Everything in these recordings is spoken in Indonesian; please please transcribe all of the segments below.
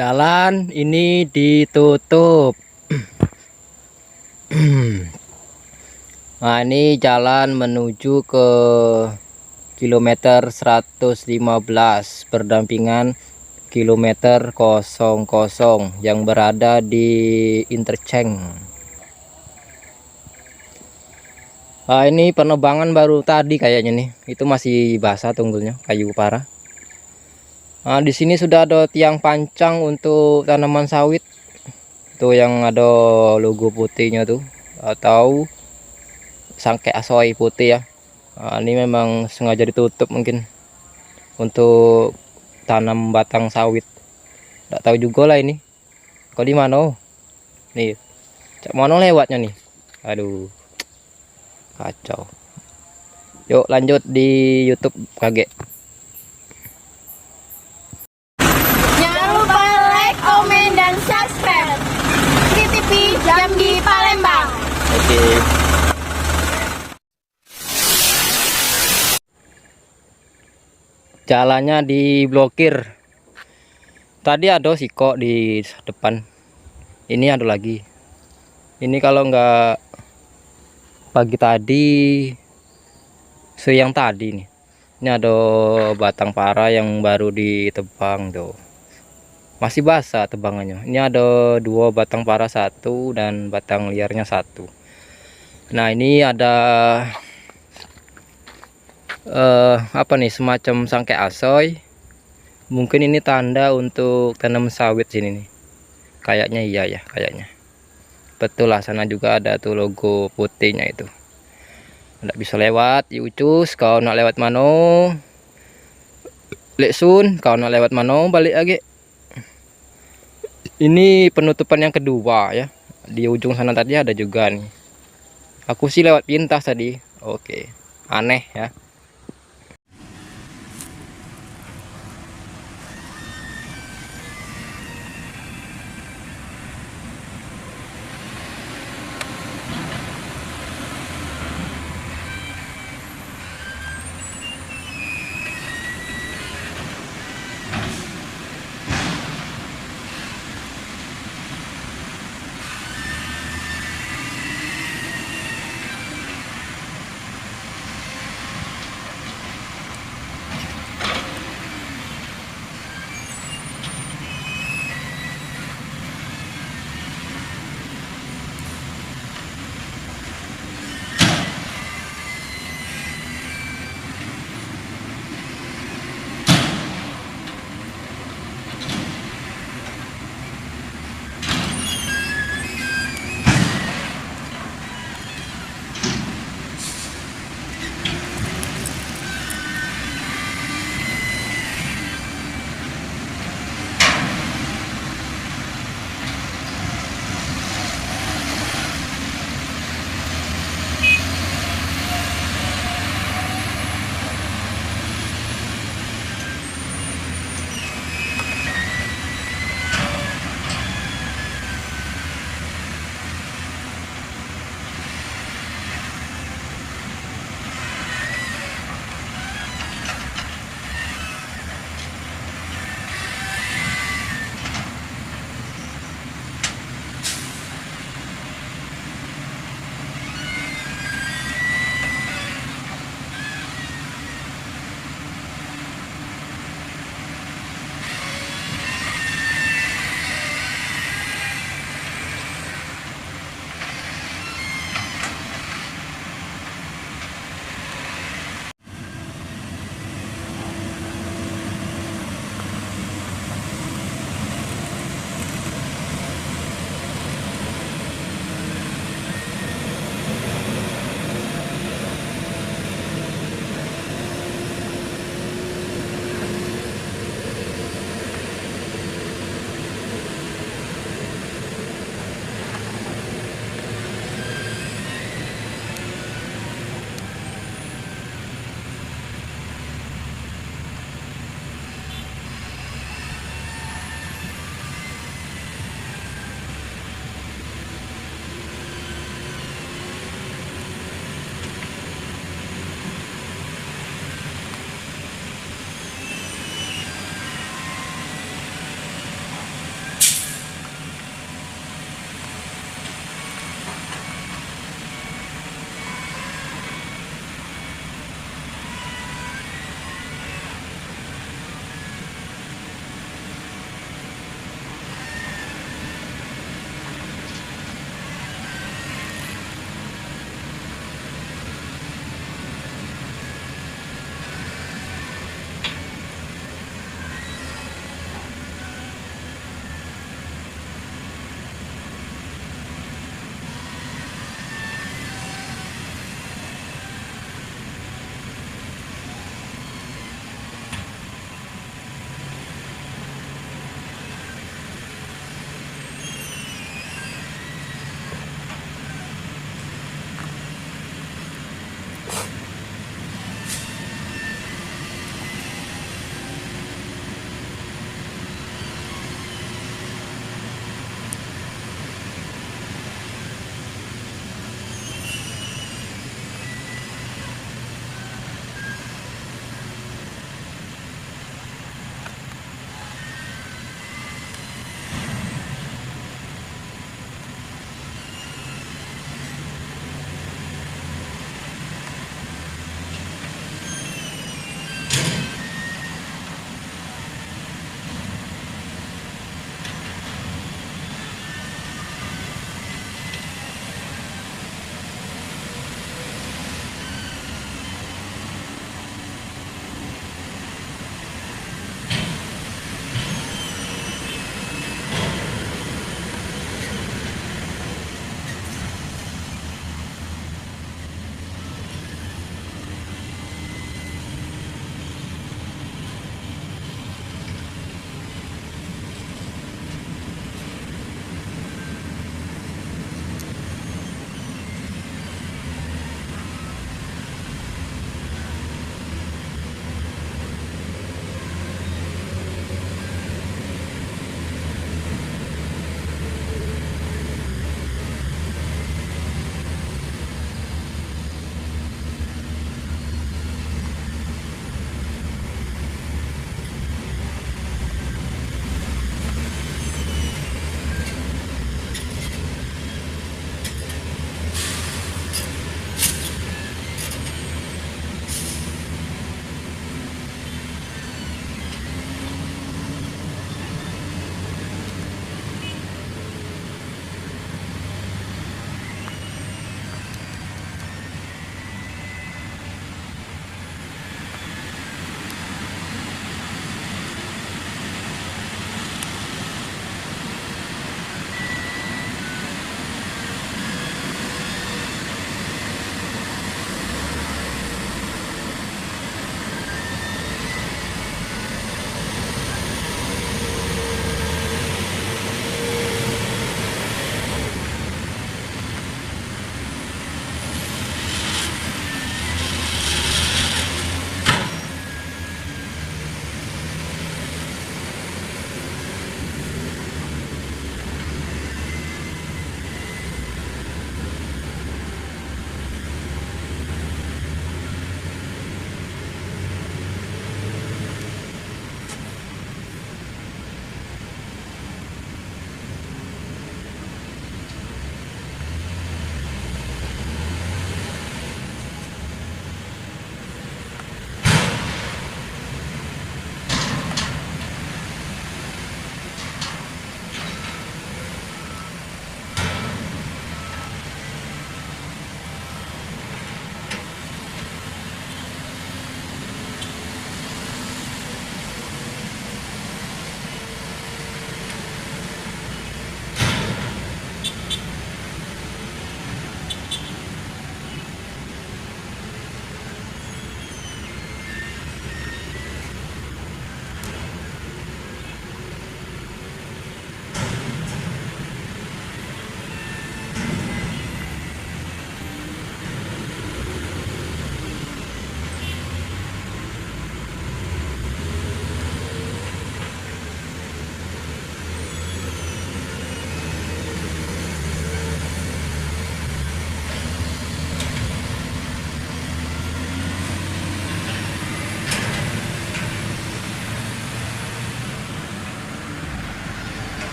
Jalan ini ditutup. Nah, ini jalan menuju ke kilometer 115 berdampingan kilometer 00 yang berada di interchange. Nah, ini penebangan baru tadi kayaknya nih. Itu masih basah tunggulnya, kayu parah. Nah, di sini sudah ada tiang pancang untuk tanaman sawit. Tuh yang ada logo putihnya tuh, atau sangke asoy putih ya. Nah, ini memang sengaja ditutup mungkin untuk tanam batang sawit. Nggak tahu juga lah ini. Kok di mana? Nih, cak mana lewatnya nih? Aduh, kacau. Yuk lanjut di YouTube kaget. Jangan lupa like, komen, dan subscribe di TV Jambi Palembang. Oke. Jalannya diblokir. Tadi ada siko di depan. Ini ada lagi. Ini kalau nggak pagi tadi, siang tadi nih. Ini ada batang para yang baru ditebang tuh. Masih basah tebangannya. Ini ada 2 batang para, 1 dan batang liarnya 1. Nah, ini ada apa nih, semacam sangke asoy. Mungkin ini tanda untuk tanam sawit sini nih. Kayaknya iya ya, kayaknya. Betul lah, sana juga ada tuh logo putihnya itu. Nggak bisa lewat, Ucus. Kau nak lewat mana? Lek Sun, kau nak lewat mana? Balik lagi. Ini penutupan yang kedua ya. Di ujung sana tadi ada juga nih. Aku sih lewat pintas tadi. Oke, aneh ya.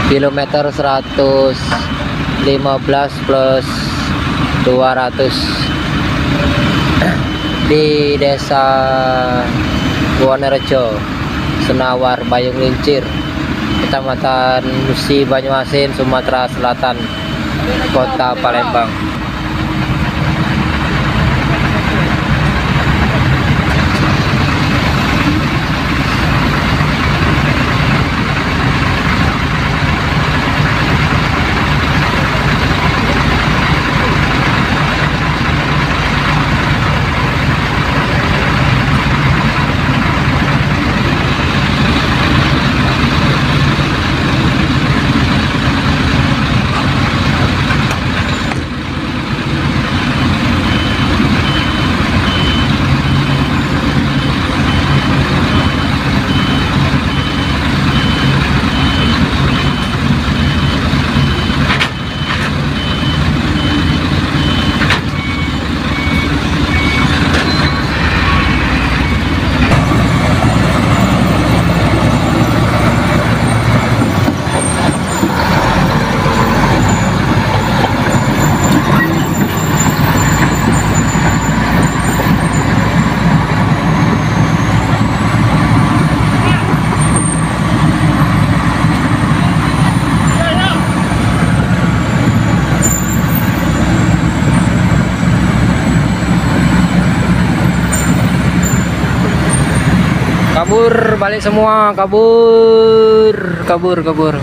kilometer 115 plus 200 di Desa Wonorejo, Senawar, Bayung Lincir, Kecamatan Musi, Banyuasin, Sumatera Selatan, Kota Palembang. Kabur, balik semua, kabur, kabur, kabur.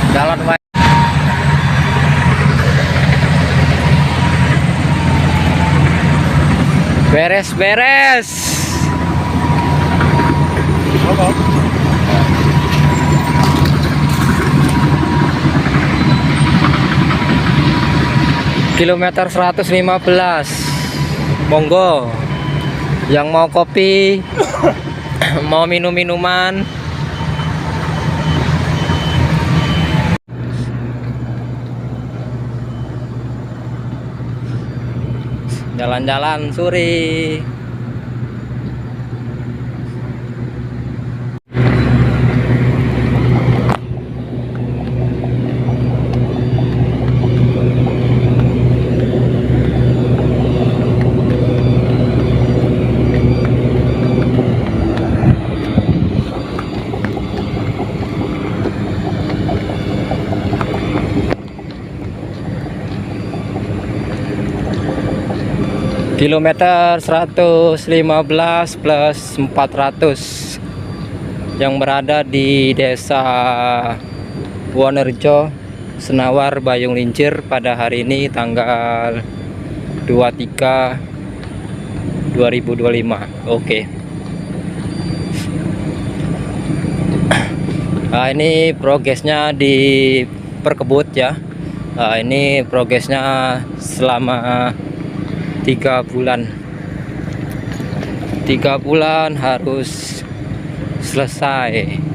Jalan baik. Beres-beres. Kilometer 115. Monggo. Yang mau kopi, mau minum-minuman, jalan-jalan sore. Kilometer 115 plus 400 yang berada di Desa Wonorejo, Senawar, Bayung Lincir pada hari ini tanggal 23 2025. Oke. Nah, ini progresnya di Perkebut ya. Nah, ini progresnya selama 3 bulan harus selesai.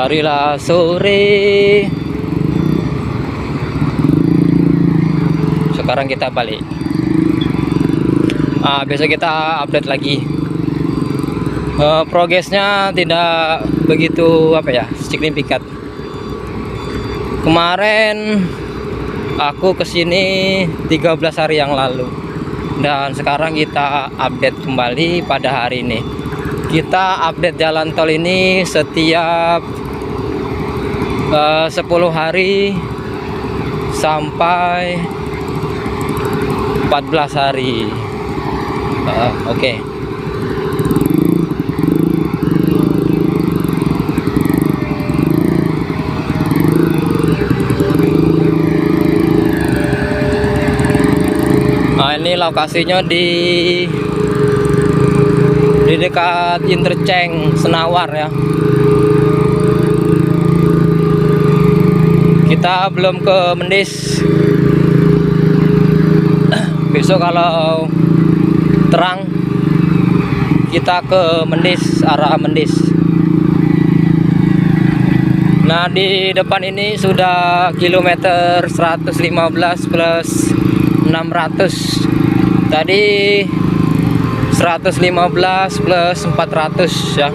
Marilah sore. Sekarang kita balik. Besok kita update lagi. Progresnya tidak begitu signifikan. Kemarin aku kesini 13 hari yang lalu, dan sekarang kita update kembali pada hari ini. Kita update jalan tol ini setiap 10 hari sampai 14 hari. Oke. Nah, ini lokasinya di dekat interchange Senawar ya. Kita belum ke Mendis. Besok kalau terang kita ke Mendis, arah Mendis. Nah, di depan ini sudah kilometer 115 plus 600. Tadi 115 plus 400 ya.